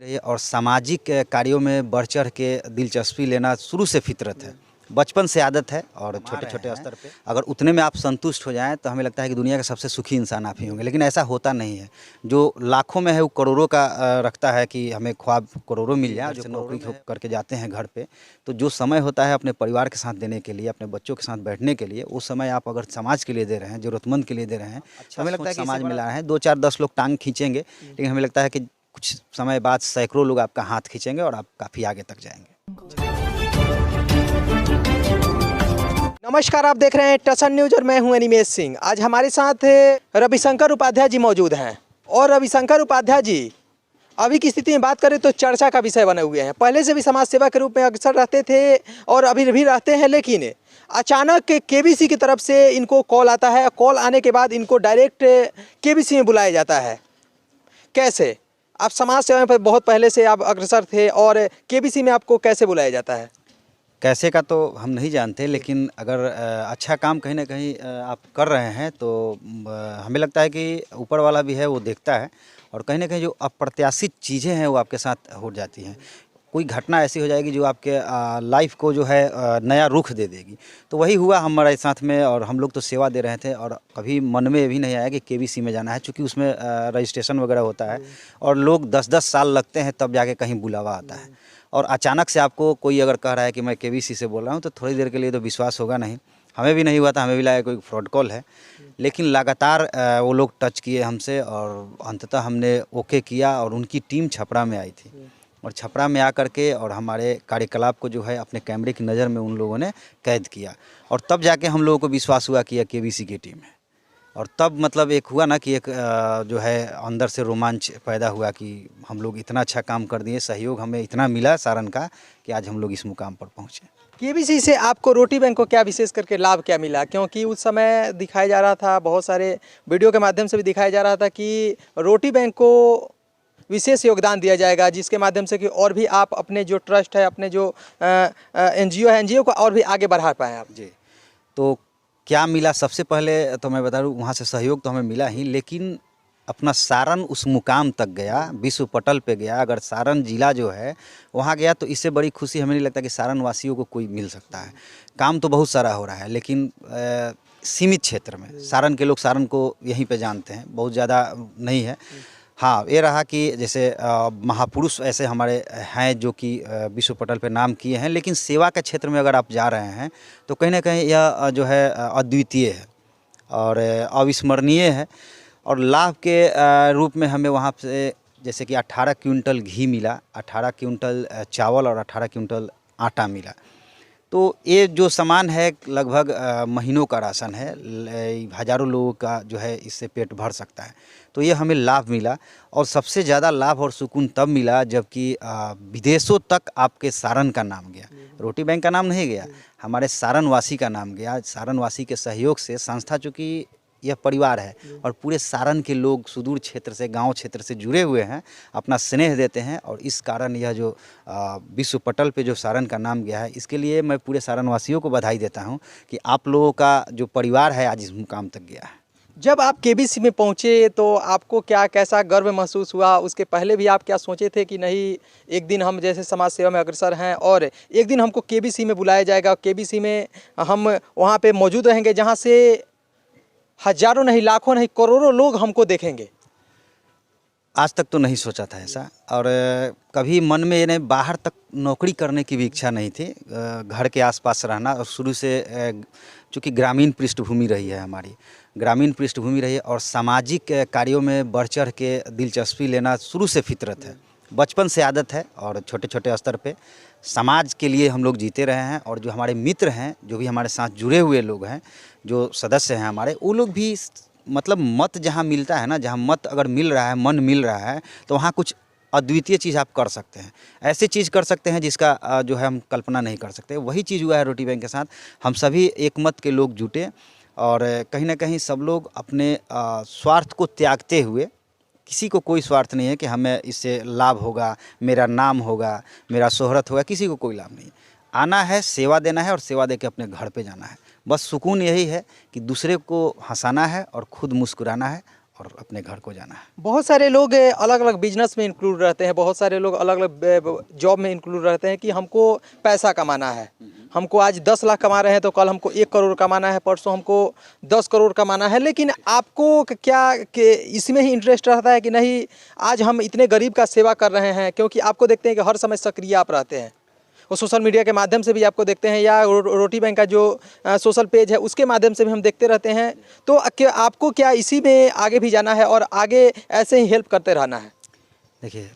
रही और सामाजिक कार्यों में बढ़ चढ़ के दिलचस्पी लेना शुरू से फितरत है, बचपन से आदत है। और छोटे छोटे स्तर पे अगर उतने में आप संतुष्ट हो जाएं तो हमें लगता है कि दुनिया का सबसे सुखी इंसान आप ही होंगे, लेकिन ऐसा होता नहीं है। जो लाखों में है वो करोड़ों का रखता है कि हमें ख्वाब करोड़ों मिल जाए। जो नौकरी करके जाते हैं घर पे, तो जो समय होता है अपने परिवार के साथ देने के लिए, अपने बच्चों के साथ बैठने के लिए, वो समय आप अगर समाज के लिए दे रहे हैं, जरूरतमंद के लिए दे रहे हैं, तो हमें लगता है कि समाज में ला रहे हैं। 2 4 10 लोग टांग खींचेंगे, लेकिन हमें लगता है कि कुछ समय बाद सैकड़ों लोग आपका हाथ खींचेंगे और आप काफ़ी आगे तक जाएंगे। नमस्कार, आप देख रहे हैं टसन न्यूज और मैं हूं अनिमेश सिंह। आज हमारे साथ रविशंकर उपाध्याय जी मौजूद हैं और रविशंकर उपाध्याय जी अभी की स्थिति में बात करें तो चर्चा का विषय बने हुए हैं। पहले से भी समाज सेवा के रूप में अक्सर रहते थे और अभी भी रहते हैं, लेकिन अचानक केबीसी की तरफ से इनको कॉल आता है। कॉल आने के बाद इनको डायरेक्ट केबीसी में बुलाया जाता है। कैसे आप समाज सेवा में बहुत पहले से आप अग्रसर थे और केबीसी में आपको कैसे बुलाया जाता है? कैसे का तो हम नहीं जानते, लेकिन अगर अच्छा काम कहीं ना कहीं आप कर रहे हैं तो हमें लगता है कि ऊपर वाला भी है वो देखता है, और कहीं ना कहीं जो अप्रत्याशित चीज़ें हैं वो आपके साथ हो जाती हैं। कोई घटना ऐसी हो जाएगी जो आपके लाइफ को जो है नया रुख दे देगी। तो वही हुआ हमारे साथ में, और हम लोग तो सेवा दे रहे थे और कभी मन में भी नहीं आया कि केबीसी में जाना है, क्योंकि उसमें रजिस्ट्रेशन वगैरह होता है और लोग 10 10 साल लगते हैं तब जाके कहीं बुलावा आता है। और अचानक से आपको कोई अगर कह रहा है कि मैं केबीसी से बोल रहा हूँ, तो थोड़ी देर के लिए तो विश्वास होगा नहीं। हमें भी नहीं हुआ था, हमें भी लगा कोई फ्रॉड कॉल है, लेकिन लगातार वो लोग टच किए हमसे और अंततः हमने ओके किया। और उनकी टीम छपरा में आई थी और छपरा में आकर के और हमारे कार्यकलाप को जो है अपने कैमरे की नज़र में उन लोगों ने कैद किया, और तब जाके हम लोगों को विश्वास हुआ कि यह केबीसी की टीम है। और तब मतलब एक हुआ ना कि एक जो है अंदर से रोमांच पैदा हुआ कि हम लोग इतना अच्छा काम कर दिए, सहयोग हमें इतना मिला सारण का कि आज हम लोग इस मुकाम पर पहुँचे। केबीसी से आपको रोटी बैंक को क्या विशेष करके लाभ क्या मिला? क्योंकि उस समय दिखाया जा रहा था, बहुत सारे वीडियो के माध्यम से भी दिखाया जा रहा था कि रोटी बैंक को विशेष योगदान दिया जाएगा, जिसके माध्यम से कि और भी आप अपने जो ट्रस्ट है, अपने जो एनजीओ है, एनजीओ को और भी आगे बढ़ा पाएँ आप। जी, तो क्या मिला? सबसे पहले तो मैं बता दूं, वहाँ से सहयोग तो हमें मिला ही, लेकिन अपना सारण उस मुकाम तक गया, विश्व पटल पे गया। अगर सारण जिला जो है वहाँ गया तो इससे बड़ी खुशी हमें नहीं लगता कि सारण वासियों को कोई मिल सकता है। काम तो बहुत सारा हो रहा है, लेकिन सीमित क्षेत्र में सारण के लोग सारण को यहीं पे जानते हैं, बहुत ज़्यादा नहीं है। हाँ, ये रहा कि जैसे महापुरुष ऐसे हमारे हैं जो कि विश्व पटल पे नाम किए हैं, लेकिन सेवा के क्षेत्र में अगर आप जा रहे हैं तो कहीं ना कहीं यह जो है अद्वितीय है और अविस्मरणीय है। और लाभ के रूप में हमें वहाँ से जैसे कि 18 क्विंटल घी मिला, 18 क्विंटल चावल और 18 क्विंटल आटा मिला। तो ये जो सामान है लगभग महीनों का राशन है, हज़ारों लोगों का जो है इससे पेट भर सकता है। तो ये हमें लाभ मिला, और सबसे ज़्यादा लाभ और सुकून तब मिला जबकि विदेशों तक आपके सारण का नाम गया। रोटी बैंक का नाम नहीं गया, हमारे सारणवासी का नाम गया। सारणवासी के सहयोग से संस्था, चूँकि यह परिवार है और पूरे सारण के लोग सुदूर क्षेत्र से, गांव क्षेत्र से जुड़े हुए हैं, अपना स्नेह देते हैं, और इस कारण यह जो विश्व पटल पे जो सारण का नाम गया है, इसके लिए मैं पूरे सारण वासियों को बधाई देता हूं कि आप लोगों का जो परिवार है आज इस मुकाम तक गया है। जब आप केबीसी में पहुंचे तो आपको क्या कैसा गर्व महसूस हुआ? उसके पहले भी आप क्या सोचे थे कि नहीं, एक दिन हम जैसे समाज सेवा में अग्रसर हैं और एक दिन हमको केबीसी में बुलाया जाएगा, केबीसी में हम वहाँ पे मौजूद रहेंगे जहाँ से हजारों नहीं, लाखों नहीं, करोड़ों लोग हमको देखेंगे? आज तक तो नहीं सोचा था ऐसा, और कभी मन में ये नहीं, बाहर तक नौकरी करने की भी इच्छा नहीं थी। घर के आसपास रहना, और शुरू से चूँकि ग्रामीण पृष्ठभूमि रही है हमारी, ग्रामीण पृष्ठभूमि रही है, और सामाजिक कार्यों में बढ़ चढ़ के दिलचस्पी लेना शुरू से फितरत है, बचपन से आदत है। और छोटे छोटे स्तर पे समाज के लिए हम लोग जीते रहे हैं, और जो हमारे मित्र हैं, जो भी हमारे साथ जुड़े हुए लोग हैं, जो सदस्य हैं हमारे, वो लोग भी मतलब मत जहाँ मिलता है ना, जहाँ मत अगर मिल रहा है, मन मिल रहा है, तो वहाँ कुछ अद्वितीय चीज़ आप कर सकते हैं। ऐसी चीज़ कर सकते हैं जिसका जो है हम कल्पना नहीं कर सकते। वही चीज़ हुआ है रोटी बैंक के साथ। हम सभी एक मत के लोग जुटे, और कहीं ना कहीं सब लोग अपने स्वार्थ को त्यागते हुए, किसी को कोई स्वार्थ नहीं है कि हमें इससे लाभ होगा, मेरा नाम होगा, मेरा शोहरत होगा, किसी को कोई लाभ नहीं। आना है, सेवा देना है, और सेवा दे के अपने घर पे जाना है। बस सुकून यही है कि दूसरे को हंसाना है और खुद मुस्कुराना है, और अपने घर को जाना है। बहुत सारे लोग अलग अलग बिजनेस में इंक्लूड रहते हैं, बहुत सारे लोग अलग अलग जॉब में इंक्लूड रहते हैं कि हमको पैसा कमाना है, हमको आज 10 लाख कमा रहे हैं तो कल हमको 1 करोड़ कमाना है, परसों हमको 10 करोड़ कमाना है। लेकिन आपको क्या कि इसमें ही इंटरेस्ट रहता है कि नहीं आज हम इतने गरीब का सेवा कर रहे हैं, क्योंकि आपको देखते हैं कि हर समय सक्रिय आप रहते हैं, वो सोशल मीडिया के माध्यम से भी आपको देखते हैं या रोटी बैंक का जो सोशल पेज है उसके माध्यम से भी हम देखते रहते हैं। तो आपको क्या इसी में आगे भी जाना है और आगे ऐसे ही हेल्प करते रहना है? देखिए,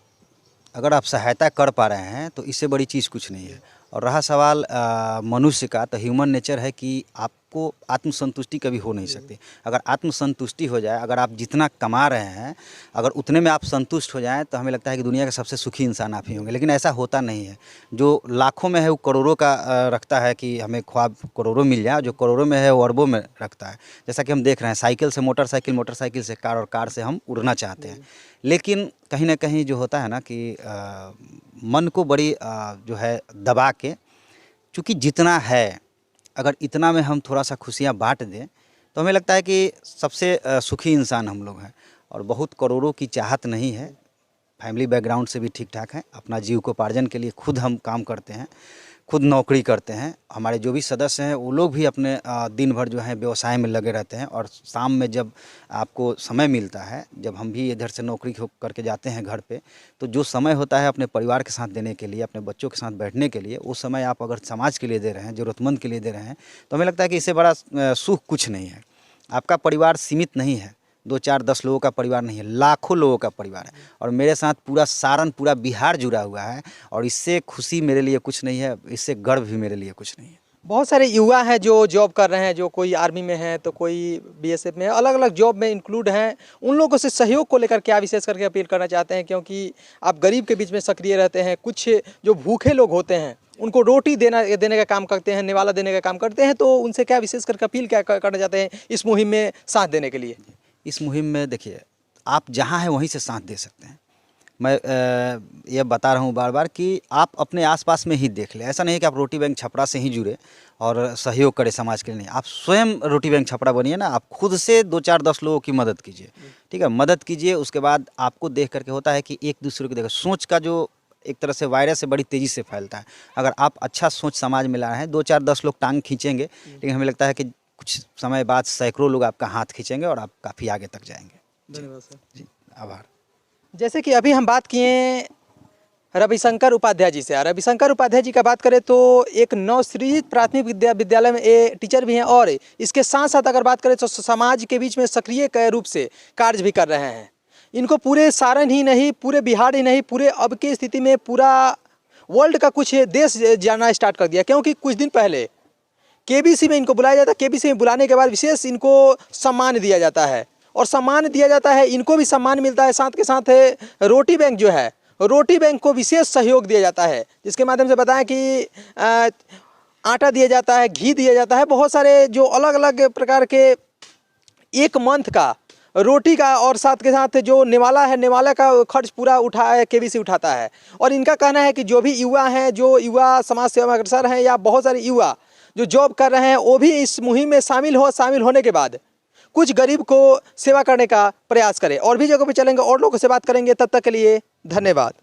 अगर आप सहायता कर पा रहे हैं तो इससे बड़ी चीज़ कुछ नहीं है। और रहा सवाल मनुष्य का, तो ह्यूमन नेचर है कि आपको आत्मसंतुष्टि कभी हो नहीं सकती। अगर आत्मसंतुष्टि हो जाए, अगर आप जितना कमा रहे हैं अगर उतने में आप संतुष्ट हो जाएं, तो हमें लगता है कि दुनिया के सबसे सुखी इंसान आप ही होंगे। लेकिन ऐसा होता नहीं है। जो लाखों में है वो करोड़ों का रखता है कि हमें ख्वाब करोड़ों मिल जाए, जो करोड़ों में है वो अरबों में रखता है। जैसा कि हम देख रहे हैं, साइकिल से मोटरसाइकिल, मोटरसाइकिल से कार और कार से हम उड़ना चाहते हैं। लेकिन कहीं ना कहीं जो होता है ना कि मन को बड़ी जो है दबा के, चूँकि जितना है अगर इतना में हम थोड़ा सा खुशियाँ बांट दें तो हमें लगता है कि सबसे सुखी इंसान हम लोग हैं। और बहुत करोड़ों की चाहत नहीं है, फैमिली बैकग्राउंड से भी ठीक ठाक है। अपना जीविकोपार्जन के लिए खुद हम काम करते हैं, खुद नौकरी करते हैं। हमारे जो भी सदस्य हैं वो लोग भी अपने दिन भर जो है व्यवसाय में लगे रहते हैं। और शाम में जब आपको समय मिलता है, जब हम भी इधर से नौकरी करके जाते हैं घर पे, तो जो समय होता है अपने परिवार के साथ देने के लिए, अपने बच्चों के साथ बैठने के लिए, वो समय आप अगर समाज के लिए दे रहे हैं, ज़रूरतमंद के लिए दे रहे हैं, तो हमें लगता है कि इससे बड़ा सुख कुछ नहीं है। आपका परिवार सीमित नहीं है, 2, 4, 10 लोगों का परिवार नहीं है, लाखों लोगों का परिवार है। और मेरे साथ पूरा सारण, पूरा बिहार जुड़ा हुआ है। और इससे खुशी मेरे लिए कुछ नहीं है, इससे गर्व भी मेरे लिए कुछ नहीं है। बहुत सारे युवा हैं जो जॉब कर रहे हैं, जो कोई आर्मी में है तो कोई बीएसएफ में, अलग अलग जॉब में इंक्लूड हैं। उन लोगों से सहयोग को लेकर क्या विशेष करके अपील करना चाहते हैं? क्योंकि आप गरीब के बीच में सक्रिय रहते हैं, कुछ जो भूखे लोग होते हैं उनको रोटी देने का काम करते हैं, निवाला देने का काम करते हैं, तो उनसे क्या विशेष करके अपील क्या करना चाहते हैं इस मुहिम में साथ देने के लिए? इस मुहिम में देखिए, आप जहाँ हैं वहीं से साथ दे सकते हैं। मैं ये बता रहा हूँ बार बार कि आप अपने आसपास में ही देख लें। ऐसा नहीं है कि आप रोटी बैंक छपरा से ही जुड़े और सहयोग करें समाज के लिए, नहीं। आप स्वयं रोटी बैंक छपरा बनिए ना, आप खुद से 2, 4, 10 लोगों की मदद कीजिए, ठीक है। मदद कीजिए, उसके बाद आपको देख करके होता है कि एक दूसरे को देखो, सोच का जो एक तरह से वायरस है बड़ी तेज़ी से फैलता है। अगर आप अच्छा सोच समाज में ला रहे हैं, 2, 4, 10 लोग टांग खींचेंगे, लेकिन हमें लगता है कि कुछ समय बाद सैकड़ों लोग आपका हाथ खींचेंगे और आप काफ़ी आगे तक जाएंगे। धन्यवाद सर। जी, आभार। जैसे कि अभी हम बात किए रविशंकर उपाध्याय जी से। रविशंकर उपाध्याय जी का बात करें तो एक नवश्री प्राथमिक विद्यालय में ये टीचर भी हैं, और इसके साथ साथ अगर बात करें तो समाज के बीच में सक्रिय रूप से कार्य भी कर रहे हैं। इनको पूरे सारण ही नहीं, पूरे बिहार ही नहीं, पूरे अब की स्थिति में पूरा वर्ल्ड का कुछ देश जाना स्टार्ट कर दिया। क्योंकि कुछ दिन पहले केबीसी में इनको बुलाया जाता है, केबीसी में बुलाने के बाद विशेष इनको सम्मान दिया जाता है, और सम्मान दिया जाता है, इनको भी सम्मान मिलता है। साथ के साथ रोटी बैंक जो है, रोटी बैंक को विशेष सहयोग दिया जाता है, जिसके माध्यम से बताया कि आटा दिया जाता है, घी दिया जाता है, बहुत सारे जो अलग अलग प्रकार के एक मंथ का रोटी का, और साथ के साथ जो निवाला है, निवाला का खर्च पूरा केबीसी उठाता है। और इनका कहना है कि जो भी युवा हैं, जो युवा समाज सेवा में अग्रसर हैं, या बहुत सारे युवा जो जॉब कर रहे हैं, वो भी इस मुहिम में शामिल होने के बाद कुछ गरीब को सेवा करने का प्रयास करें। और भी जगहों पे चलेंगे और लोगों से बात करेंगे, तब तक के लिए धन्यवाद।